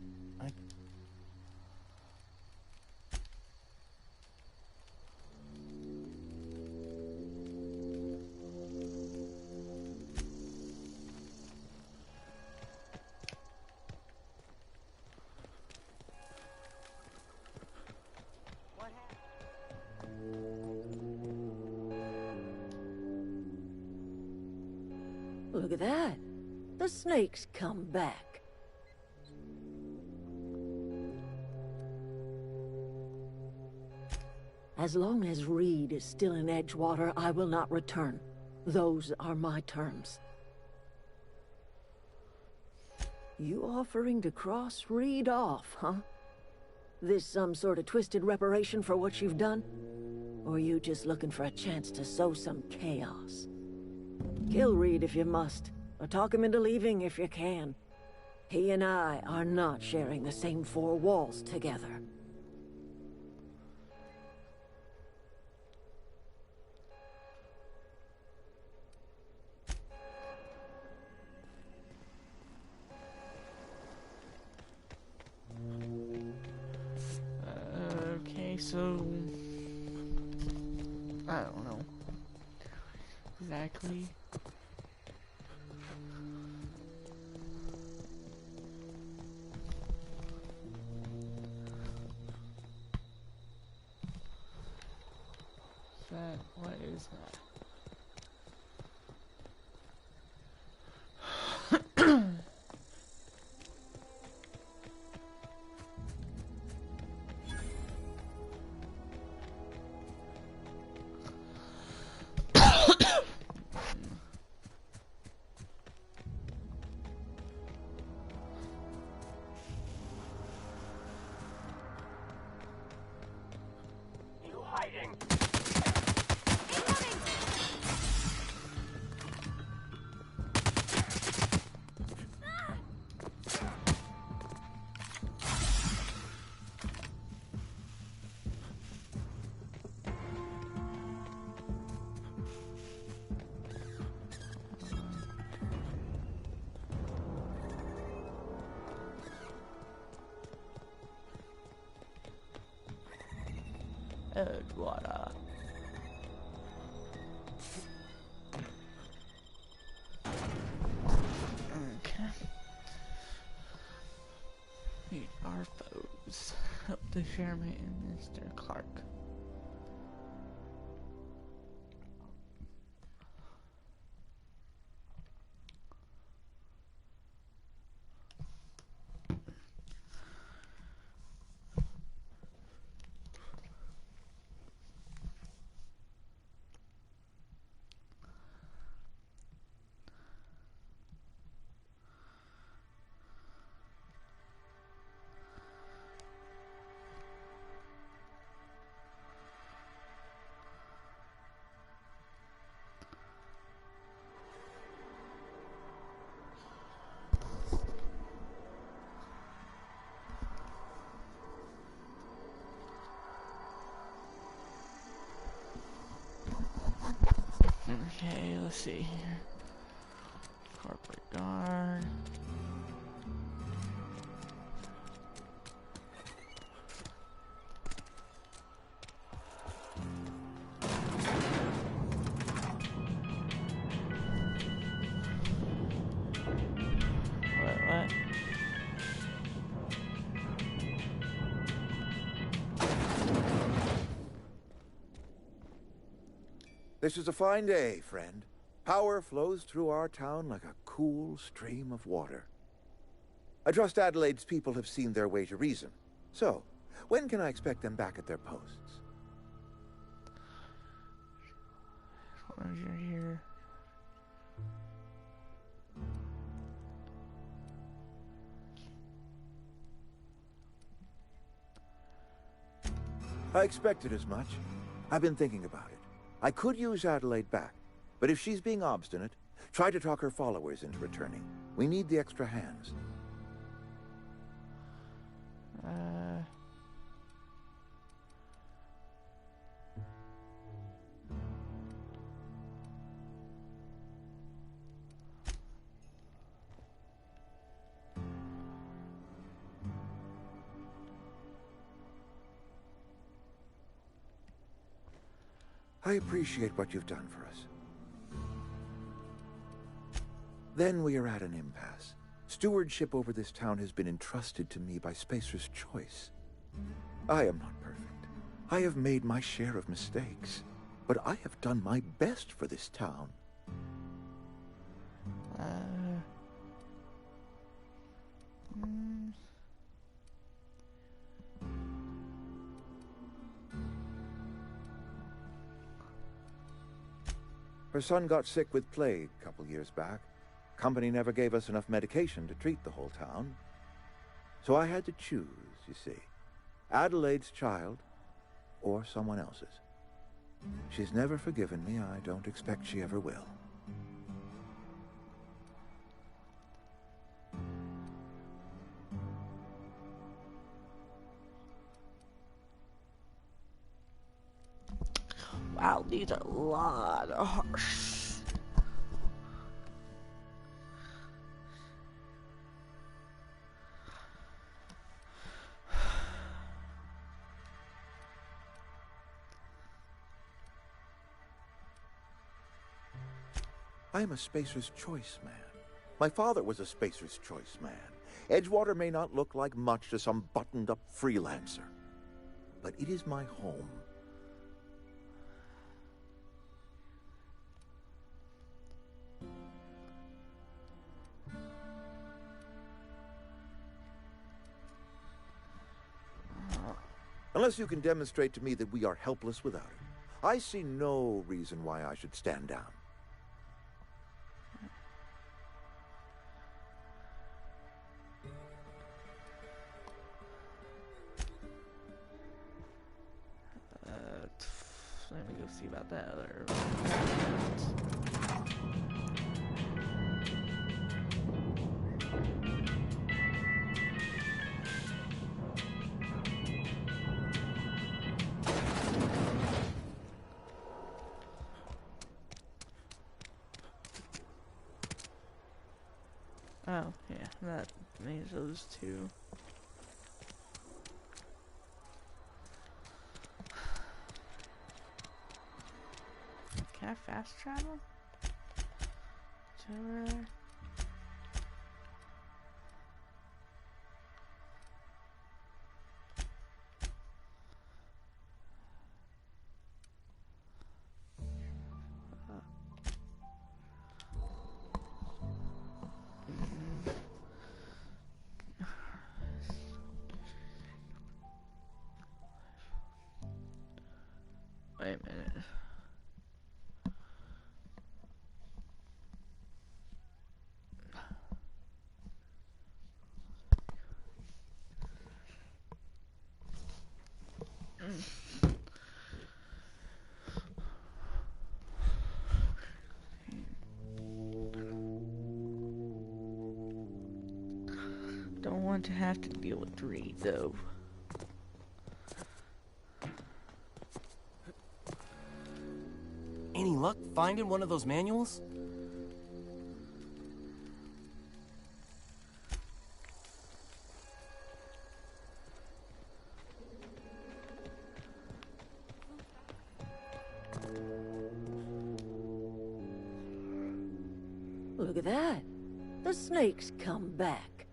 Look at that. The snake's come back. As long as Reed is still in Edgewater, I will not return. Those are my terms. You offering to cross Reed off, huh? This some sort of twisted reparation for what you've done? Or you just looking for a chance to sow some chaos? Kill Reed if you must, or talk him into leaving if you can. He and I are not sharing the same four walls together. Okay, so... I don't know. Exactly. What is that? You hiding? Edgewater. Okay. Meet our foes. Help the chairman and Mr. Clark. Okay, let's see here. Corporate guard. What? This is a fine day, friend. Power flows through our town like a cool stream of water. I trust Adelaide's people have seen their way to reason. So, when can I expect them back at their posts? As long as you're here. I expected as much. I've been thinking about it. I could use Adelaide back, But if she's being obstinate, try to talk her followers into returning. We need the extra hands. I appreciate what you've done for us. Then we are at an impasse. Stewardship over this town has been entrusted to me by Spacer's Choice. I am not perfect. I have made my share of mistakes, but I have done my best for this town. Her son got sick with plague a couple years back. Company never gave us enough medication to treat the whole town. So I had to choose, you see. Adelaide's child, or someone else's. She's never forgiven me. I don't expect she ever will. Wow, these are a lot of harsh. I am a Spacer's Choice man. My father was a Spacer's Choice man. Edgewater may not look like much to some buttoned-up freelancer, but it is my home. Unless you can demonstrate to me that we are helpless without it, I see no reason why I should stand down. Let me go see about that other. Oh, yeah, that means those two. Can I fast travel? Over there? Wait a minute. Don't want to have to deal with 3 though. Any luck finding one of those manuals? Look at that. The snake's come back.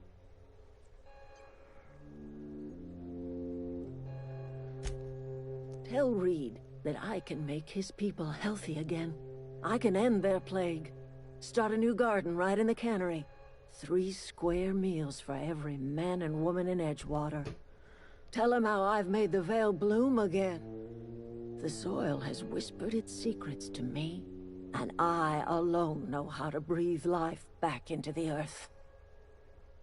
Tell Reed that I can make his people healthy again. I can end their plague. Start a new garden right in the cannery. 3 square meals for every man and woman in Edgewater. Tell him how I've made the Vale bloom again. The soil has whispered its secrets to me, and I alone know how to breathe life back into the earth.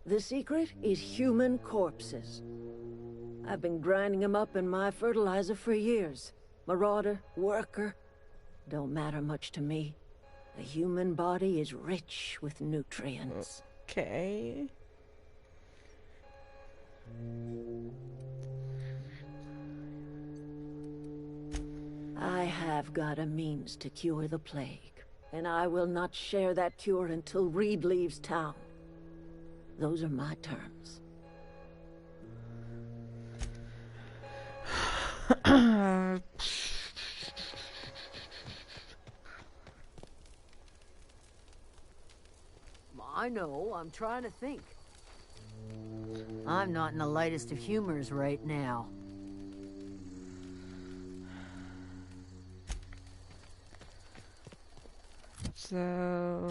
The secret is human corpses. I've been grinding them up in my fertilizer for years. Marauder, worker, don't matter much to me. The human body is rich with nutrients. Okay. I have got a means to cure the plague, and I will not share that cure until Reed leaves town. Those are my terms. I know, I'm trying to think. I'm not in the lightest of humors right now. So...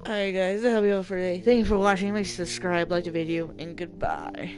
Alright guys, that'll be all for today. Thank you for watching. Please subscribe, like the video, and goodbye.